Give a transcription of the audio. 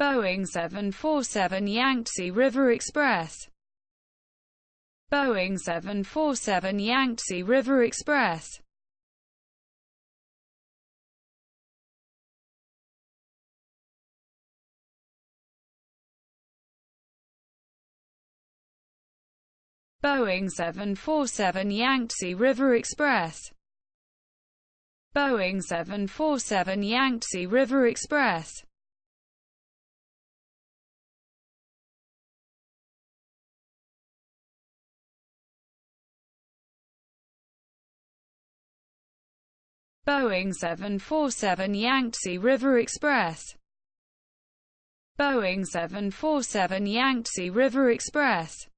Boeing 747 Yangtze River Express. Boeing 747 Yangtze River Express. Boeing 747 Yangtze River Express. Boeing 747 Yangtze River Express. Boeing 747 Yangtze River Express. Boeing 747 Yangtze River Express.